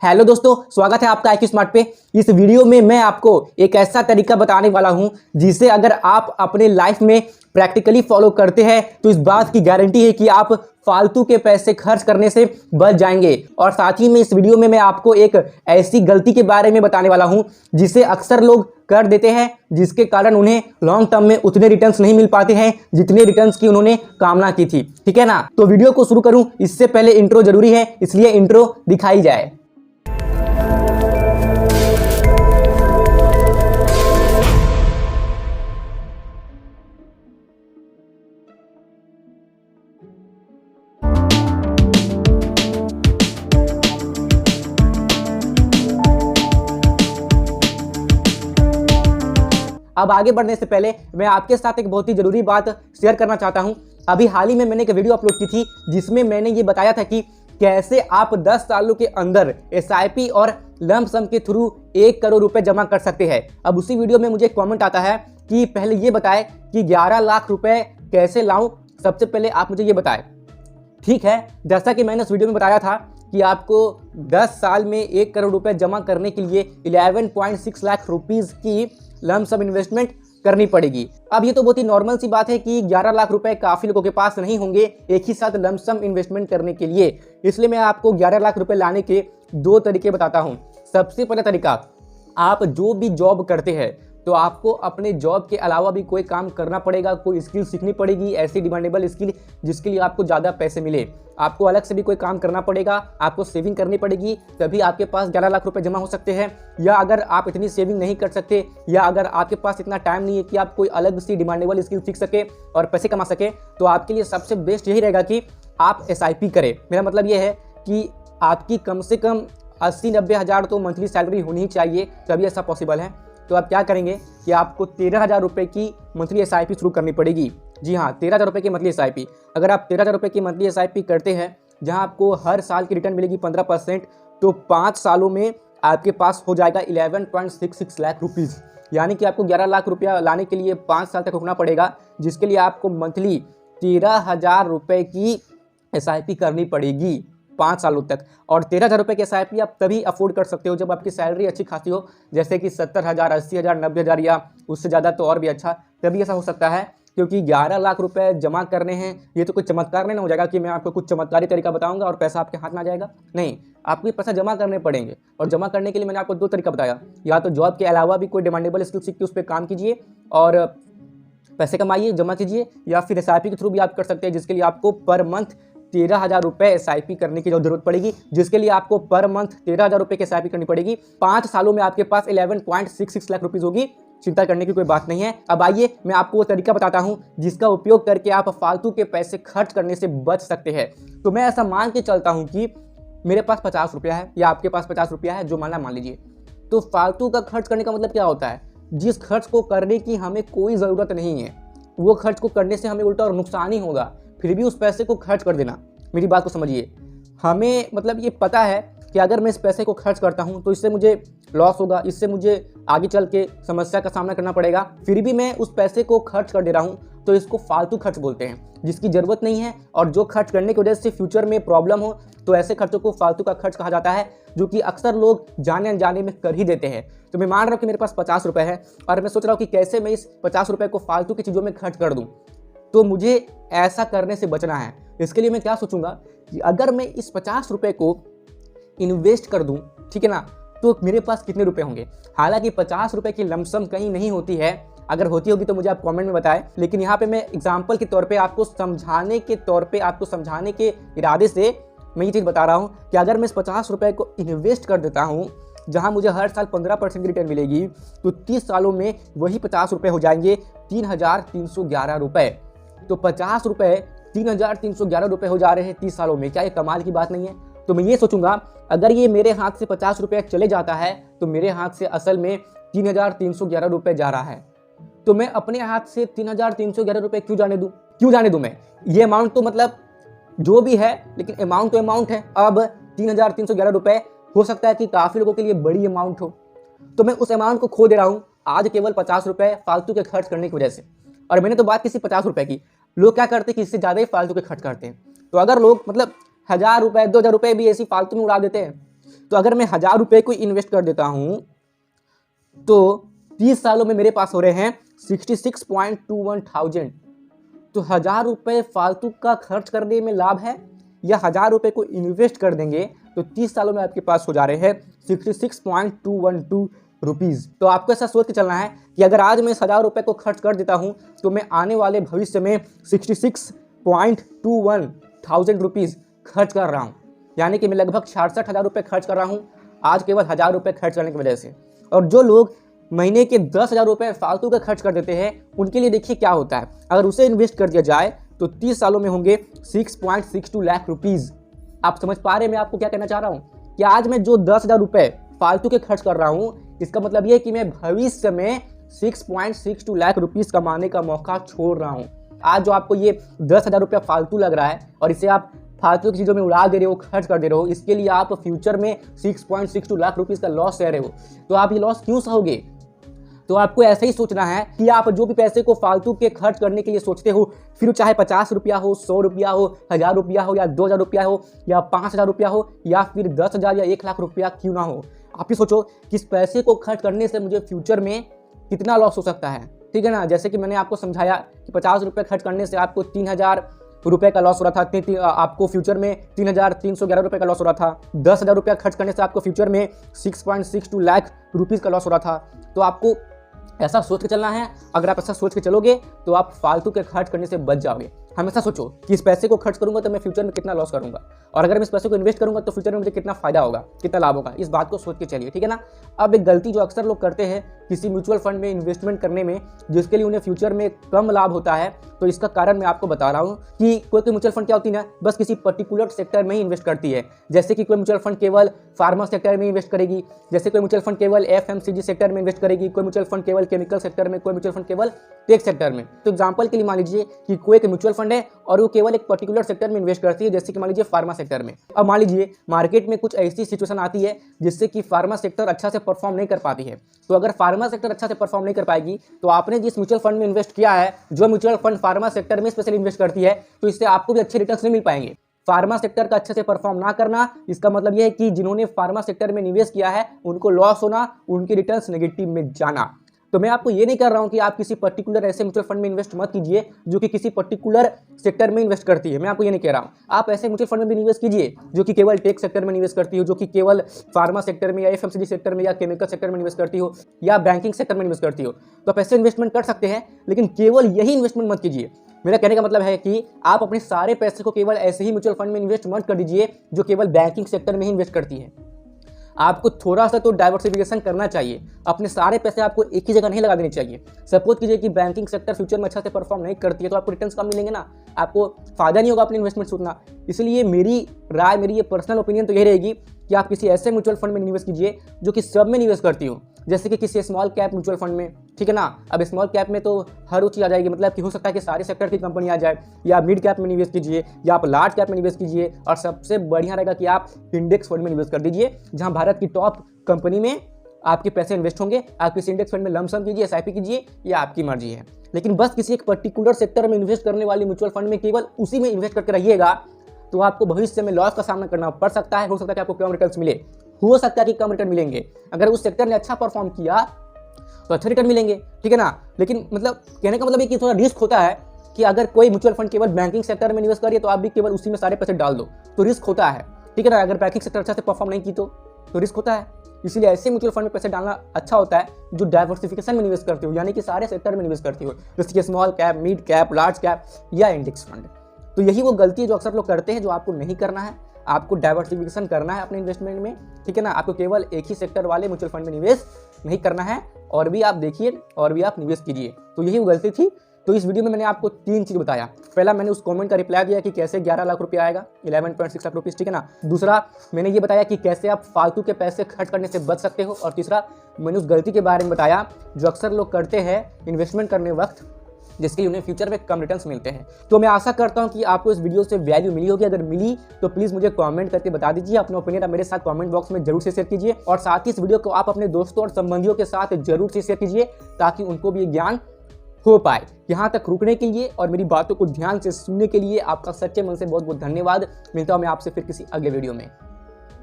Hello दोस्तों, स्वागत है आपका IQ स्मार्ट पे। इस वीडियो में मैं आपको एक ऐसा तरीका बताने वाला हूं जिसे अगर आप अपने लाइफ में प्रैक्टिकली फॉलो करते हैं तो इस बात की गारंटी है कि आप फालतू के पैसे खर्च करने से बच जाएंगे। और साथ ही में इस वीडियो में मैं आपको एक ऐसी गलती के बारे में बताने वाला हूं जिसे अक्सर लोग कर देते हैं, जिसके कारण उन्हें लॉन्ग टर्म में उतने रिटर्न्स नहीं मिल पाते हैं जितने रिटर्न्स की उन्होंने कामना की थी। ठीक है ना? तो वीडियो को शुरू करूं इससे पहले इंट्रो जरूरी है, इसलिए इंट्रो दिखाई जाए। अब आगे बढ़ने से पहले मैं आपके साथ एक बहुत ही जरूरी बात शेयर करना चाहता हूं। अभी हाल ही में मैंने एक वीडियो अपलोड की थी जिसमें मैंने ये बताया था कि कैसे आप 10 सालों के अंदर SIP और लंप सम के थ्रू 1 करोड़ रुपए जमा कर सकते हैं। अब उसी वीडियो में मुझे कमेंट आता है कि पहले ये बताएं कि 11 लाख रुपए कैसे लाऊं। सबसे पहले आप मुझे ये बताएं। ठीक है, जैसा कि मैंने उस वीडियो में बताया था कि आपको 10 साल में 1 करोड़ रुपए जमा करने के लिए 11.6 लाख रुपीस की लंप सम इन्वेस्टमेंट करनी पड़ेगी। अब ये तो बहुत ही नॉर्मल सी बात है कि 11 लाख रुपए काफी लोगों के पास नहीं होंगे एक ही साथ लंप सम इन्वेस्टमेंट करने के लिए, इसलिए मैं आपको 11 लाख रुपए लाने के 2 तरीके बताता हूं। सबसे पहला तरीका, आप जो भी जॉब करते हैं तो आपको अपने जॉब के अलावा भी कोई काम करना पड़ेगा, कोई स्किल सीखनी पड़ेगी, ऐसी डिमांडेबल स्किल जिसके लिए आपको ज़्यादा पैसे मिले। आपको अलग से भी कोई काम करना पड़ेगा, आपको सेविंग करनी पड़ेगी, तभी आपके पास 11 लाख रुपए जमा हो सकते हैं। या अगर आप इतनी सेविंग नहीं कर सकते या अगर आपके पास इतना टाइम नहीं है कि आप कोई अलग सी डिमांडेबल स्किल सीख सके और पैसे कमा सके, तो आपके लिए सबसे बेस्ट यही रहेगा कि आप SIP करें। मेरा मतलब ये है कि आपकी कम से कम 80-90 हज़ार तो मंथली सैलरी होनी ही चाहिए, तभी ऐसा पॉसिबल है। तो आप क्या करेंगे कि आपको 13,000 रुपये की मंथली SIP शुरू करनी पड़ेगी। जी हाँ, 13,000 रुपये की मंथली SIP। अगर आप 13,000 रुपये की मंथली SIP करते हैं जहां आपको हर साल की रिटर्न मिलेगी 15%, तो 5 सालों में आपके पास हो जाएगा 11.66 लाख रुपीज़। यानी कि आपको 11 लाख रुपया लाने के लिए 5 साल तक रुकना पड़ेगा, जिसके लिए आपको मंथली 13,000 रुपये की SIP करनी पड़ेगी 5 सालों तक। और 13,000 रुपये की SIP आप तभी अफोर्ड कर सकते हो जब आपकी सैलरी अच्छी खासी हो, जैसे कि 70,000, 80,000, 90,000 या उससे ज़्यादा तो और भी अच्छा, तभी ऐसा हो सकता है। क्योंकि 11 लाख रुपए जमा करने हैं, ये तो कोई चमत्कार नहीं हो जाएगा कि मैं आपको कुछ चमत्कारी तरीका बताऊंगा और पैसा आपके हाथ में आ जाएगा। नहीं, आपको ये पैसा जमा करने पड़ेंगे। और जमा करने के लिए मैंने आपको 2 तरीका बताया, या तो जॉब के अलावा भी कोई डिमांडेबल स्किल सीख के उस पर काम कीजिए और पैसे कमाइए, जमा कीजिए, या फिर SIP के थ्रू भी आप कर सकते हैं, जिसके लिए आपको पर मंथ 13,000 रुपये SIP करने की जरूरत पड़ेगी, जिसके लिए आपको पर मंथ 13,000 रुपये की SIP करनी पड़ेगी। 5 सालों में आपके पास 11.66 लाख रुपीज़ होगी। चिंता करने की कोई बात नहीं है। अब आइए मैं आपको वो तरीका बताता हूं जिसका उपयोग करके आप फालतू के पैसे खर्च करने से बच सकते हैं। तो मैं ऐसा मान के चलता हूं कि मेरे पास 50 रुपया है या आपके पास 50 रुपया है, जो मान लीजिए। तो फालतू का खर्च करने का मतलब क्या होता है? जिस खर्च को करने की हमें कोई ज़रूरत नहीं है, वो खर्च को करने से हमें उल्टा और नुकसान ही होगा, फिर भी उस पैसे को खर्च कर देना। मेरी बात को समझिए। हमें मतलब ये पता है कि अगर मैं इस पैसे को खर्च करता हूं तो इससे मुझे लॉस होगा, इससे मुझे आगे चल के समस्या का सामना करना पड़ेगा, फिर भी मैं उस पैसे को खर्च कर दे रहा हूं, तो इसको फालतू खर्च बोलते हैं, जिसकी ज़रूरत नहीं है। और जो खर्च करने की वजह से फ्यूचर में प्रॉब्लम हो तो ऐसे खर्चों को फालतू का खर्च कहा जाता है, जो कि अक्सर लोग जाने अनजाने में कर ही देते हैं। तो मैं मान रहा हूँ कि मेरे पास 50 रुपये है और मैं सोच रहा हूँ कि कैसे मैं इस 50 रुपये को फालतू की चीज़ों में खर्च कर दूँ। तो मुझे ऐसा करने से बचना है। इसके लिए मैं क्या सोचूंगा कि अगर मैं इस 50 रुपये को इन्वेस्ट कर दूं, ठीक है ना, तो मेरे पास कितने रुपए होंगे। हालांकि 50 रुपये की लमसम कहीं नहीं होती है, अगर होती होगी तो मुझे आप कमेंट में बताएं। लेकिन यहाँ पे मैं एग्जांपल के तौर पे आपको समझाने के इरादे से मैं ये चीज़ बता रहा हूँ कि अगर मैं इस 50 रुपये को इन्वेस्ट कर देता हूँ जहाँ मुझे हर साल 15% की रिटर्न मिलेगी, तो 30 सालों में वही 50 रुपये हो जाएंगे 3,311 रुपये। तो 50 रुपये 3,311 रुपये हो जा रहे हैं 30 सालों में। क्या ये कमाल की बात नहीं है? तो मैं ये सोचूंगा, अगर ये मेरे हाथ से 50 रुपये चले जाता है तो मेरे हाथ से असल में 3,311 रुपये जा रहा है। तो मैं अपने हाथ से 3,311 रुपये क्यों जाने दूं मैं? ये अमाउंट तो मतलब जो भी है, लेकिन अमाउंट तो अमाउंट है। अब 3,311 रुपये हो सकता है कि काफ़ी लोगों के लिए बड़ी अमाउंट हो, तो मैं उस अमाउंट को खो दे रहा हूँ आज केवल 50 रुपये फालतू के खर्च करने की वजह से। और मैंने तो बात की सिर्फ 50 रुपये की, लोग क्या करते हैं कि इससे ज़्यादा ही फालतू के खर्च करते हैं। तो अगर लोग मतलब 1,000 रुपये 2,000 रुपये भी ऐसी फालतू में उड़ा देते हैं तो अगर मैं 1000 रुपये को इन्वेस्ट कर देता हूँ तो 30 सालों में मेरे पास हो रहे हैं 66.21 थाउजेंड। तो 1000 रुपये फालतू का खर्च करने में लाभ है, या 1000 रुपये को इन्वेस्ट कर देंगे तो 30 सालों में आपके पास हो जा रहे हैं 66.212 रुपीज़। तो आपको ऐसा सोच के चलना है कि अगर आज मैं इस 1000 रुपये को खर्च कर देता हूँ तो मैं आने वाले भविष्य में 66.21 थाउजेंड रुपीज़ खर्च कर रहा हूँ, यानी कि मैं लगभग 66,000 रुपये खर्च कर रहा हूँ आज केवल 1000 रुपये खर्च करने की वजह से। और जो लोग महीने के 10,000 रुपये फालतू का खर्च कर देते हैं उनके लिए देखिए क्या होता है। अगर उसे इन्वेस्ट कर दिया जाए तो 30 सालों में होंगे 6.62 लाख रुपीज़। आप समझ पा रहे हैं मैं आपको क्या कहना चाह रहा हूँ कि आज मैं जो 10,000 रुपये फालतू के खर्च कर रहा हूँ, इसका मतलब ये है कि मैं भविष्य में 6.62 लाख रुपीज़ कमाने का मौका छोड़ रहा हूँ। आज जो आपको ये 10,000 रुपया फालतू लग रहा है और इसे आप फालतू की चीज़ों में उड़ा दे रहे हो, खर्च कर दे रहे हो, इसके लिए आप फ्यूचर में 6.62 लाख रुपीज़ का लॉस सह रहे हो। तो आप ये लॉस क्यों सहोगे? तो आपको ऐसे ही सोचना है कि आप जो भी पैसे को फालतू के खर्च करने के लिए सोचते हो, फिर चाहे 50 रुपया हो, 100 रुपया हो, 1000 रुपया हो, या 2000 रुपया हो, या 5000 रुपया हो, या फिर 10,000 या 1 लाख रुपया क्यों ना हो। आप ही सोचो कि इस पैसे को खर्च करने से मुझे फ्यूचर में कितना लॉस हो सकता है, ठीक है ना। जैसे कि मैंने आपको समझाया कि 50 रुपये खर्च करने से आपको 3000 रुपये का लॉस हो रहा था, आपको फ्यूचर में 3,311 रुपये का लॉस हो रहा था। 10,000 रुपया खर्च करने से आपको फ्यूचर में 6.62 लाख रुपीज़ का लॉस हो रहा था। तो आपको ऐसा सोच के चलना है। अगर आप ऐसा सोच के चलोगे तो आप फालतू के खर्च करने से बच जाओगे। हमेशा सोचो कि इस पैसे को खर्च करूंगा तो मैं फ्यूचर में कितना लॉस करूंगा, और अगर मैं इस पैसे को इन्वेस्ट करूंगा तो फ्यूचर में मुझे कितना फायदा होगा, कितना लाभ होगा। इस बात को सोच के चलिए, ठीक है ना। अब एक गलती जो अक्सर लोग करते हैं किसी म्यूचुअल फंड में इन्वेस्टमेंट करने में, जिसके लिए उन्हें फ्यूचर में कम लाभ होता है, तो इसका कारण मैं आपको बता रहा हूँ कि कोई म्यूचुअल फंड क्या होती है ना, बस किसी पर्टिकुलर सेक्टर में ही इन्वेस्ट करती है। जैसे कि कोई म्यूचुअल फंड केवल फार्मा सेक्टर में इन्वेस्ट करेगी, जैसे कोई म्यूचुअल फंड केवल FMCG सेक्टर में इन्वेस्ट करेगी, कोई म्यूचुअल फंड केवल केमिकल सेक्टर में, कोई म्यूचुअल फंड केवल टेक सेक्टर में। तो एग्जांपल के लिए मान लीजिए कि कोई एक म्यूचुअल फंड है और वो केवल एक पर्टिकुलर सेक्टर में इन्वेस्ट करती है, जैसे कि मान लीजिए फार्मा सेक्टर में। अब मान लीजिए मार्केट में कुछ ऐसी सिचुएशन आती है जिससे कि फार्मा सेक्टर अच्छा से परफॉर्म नहीं कर पाती है। तो अगर फार्मा सेक्टर अच्छा से परफॉर्म नहीं कर पाएगी तो आपने जिस म्यूचुअल फंड में इन्वेस्ट किया है, जो म्यूचुअल फंड फार्मा सेक्टर में स्पेशली इन्वेस्ट करती है, तो इससे आपको भी अच्छे रिटर्न्स नहीं मिल पाएंगे। फार्मा सेक्टर का अच्छे से परफॉर्म ना करना, इसका मतलब यह है कि जिन्होंने फार्मा सेक्टर में निवेश किया है उनको लॉस होना, उनके रिटर्न्स नेगेटिव में जाना। तो मैं आपको ये नहीं कर रहा हूं कि आप किसी पर्टिकुलर ऐसे म्यूचुअल फंड में इन्वेस्ट मत कीजिए जो कि किसी पर्टिकुलर सेक्टर में इन्वेस्ट करती है। मैं आपको ये नहीं कह रहा हूं। आप ऐसे म्यूचुअल फंड में भी निवेश कीजिए जो कि केवल टेक सेक्टर में निवेश करती हो, जो कि केवल फार्मा सेक्टर में या FMCG सेक्टर में या केमिकल सेक्टर में निवेश करती हो, या बैंकिंग सेक्टर में निवेश करती हो। तो आप ऐसे इन्वेस्टमेंट कर सकते हैं, लेकिन केवल यही इन्वेस्टमेंट मत कीजिए। मेरा कहने का मतलब है कि आप अपने सारे पैसे को केवल ऐसे ही म्यूचुअल फंड में इन्वेस्ट मत कर दीजिए जो केवल बैंकिंग सेक्टर में ही इन्वेस्ट करती है। आपको थोड़ा सा तो डाइवर्सिफिकेशन करना चाहिए। अपने सारे पैसे आपको एक ही जगह नहीं लगा देने चाहिए। सपोज कीजिए कि बैंकिंग सेक्टर फ्यूचर में अच्छा से परफॉर्म नहीं करती है तो आपको रिटर्न्स कम मिलेंगे ना, आपको फायदा नहीं होगा अपने इन्वेस्टमेंट से उतना। इसलिए मेरी राय, मेरी ये पर्सनल ओपिनियन तो यही रहेगी कि आप किसी ऐसे म्यूचुअल फंड में निवेश कीजिए जो कि सब में निवेश करती हो, जैसे कि किसी स्मॉल कैप म्यूचुअल फंड में, ठीक है ना। अब स्मॉल कैप में तो हर वो चीज़ आ जाएगी, मतलब कि हो सकता है कि सारे सेक्टर की कंपनी आ जाए, या मिड कैप में निवेश कीजिए, या आप लार्ज कैप में निवेश कीजिए, और सबसे बढ़िया रहेगा कि आप इंडेक्स फंड में निवेश कर दीजिए जहां भारत की टॉप कंपनी में आपके पैसे इन्वेस्ट होंगे। आप किसी इंडेक्स फंड में लमसम कीजिए, SIP कीजिए, या आपकी मर्जी है। लेकिन बस किसी एक पर्टिकुलर सेक्टर में इन्वेस्ट करने वाली म्यूचुअल फंड में केवल उसी में इन्वेस्ट करके रहिएगा तो आपको भविष्य में लॉस का सामना करना पड़ सकता है। हो सकता है कि आपको कम रिटर्न मिले, हो सकता है कि कम रिटर्न मिलेंगे। अगर उस सेक्टर ने अच्छा परफॉर्म किया तो अच्छे रिटर्न मिलेंगे, ठीक है ना। लेकिन मतलब कहने का मतलब है कि थोड़ा रिस्क होता है कि अगर कोई म्यूचुअल फंड केवल बैंकिंग सेक्टर में निवेश करिए तो आप भी केवल उसी में सारे पैसे डाल दो, तो रिस्क होता है, ठीक है ना। अगर बैंकिंग सेक्टर अच्छा से परफॉर्म नहीं की तो रिस्क होता है। इसलिए ऐसे म्यूचुअल फंड में पैसे डालना अच्छा होता है जो डाइवर्सिफिकेशन में निवेश करते हो, यानी कि सारे सेक्टर में निवेश करती हो, जैसे कि small cap, mid cap, large cap या इंडेक्स फंड। तो यही वो गलती है जो अक्सर लोग करते हैं, जो आपको नहीं करना है। आपको डाइवर्सिफिकेशन करना है अपने इन्वेस्टमेंट में, ठीक है ना। आपको केवल एक ही सेक्टर वाले म्यूचुअल फंड में निवेश नहीं करना है, और भी आप देखिए और भी आप निवेश कीजिए। तो यही वो गलती थी। तो इस वीडियो में मैंने आपको 3 चीज़ बताया। पहला, मैंने उस कमेंट का रिप्लाई दिया कि कैसे 11 लाख रुपया आएगा, 11.6 लाख रुपीज़, ठीक है ना। दूसरा, मैंने ये बताया कि कैसे आप फालतू के पैसे खर्च करने से बच सकते हो। और तीसरा, मैंने उस गलती के बारे में बताया जो अक्सर लोग करते हैं इन्वेस्टमेंट करने वक्त, जिसके लिए उन्हें फ्यूचर में कम रिटर्न्स मिलते हैं। तो मैं आशा करता हूं कि आपको इस वीडियो से वैल्यू मिली होगी। अगर मिली तो प्लीज़ मुझे कमेंट करके बता दीजिए। अपना ओपिनियन मेरे साथ कमेंट बॉक्स में जरूर से शेयर कीजिए, और साथ ही इस वीडियो को आप अपने दोस्तों और संबंधियों के साथ जरूर से शेयर कीजिए ताकि उनको भी ज्ञान हो पाए। यहाँ तक रुकने के लिए और मेरी बातों को ध्यान से सुनने के लिए आपका सच्चे मन से बहुत बहुत धन्यवाद। मिलता हूँ मैं आपसे फिर किसी अगले वीडियो में।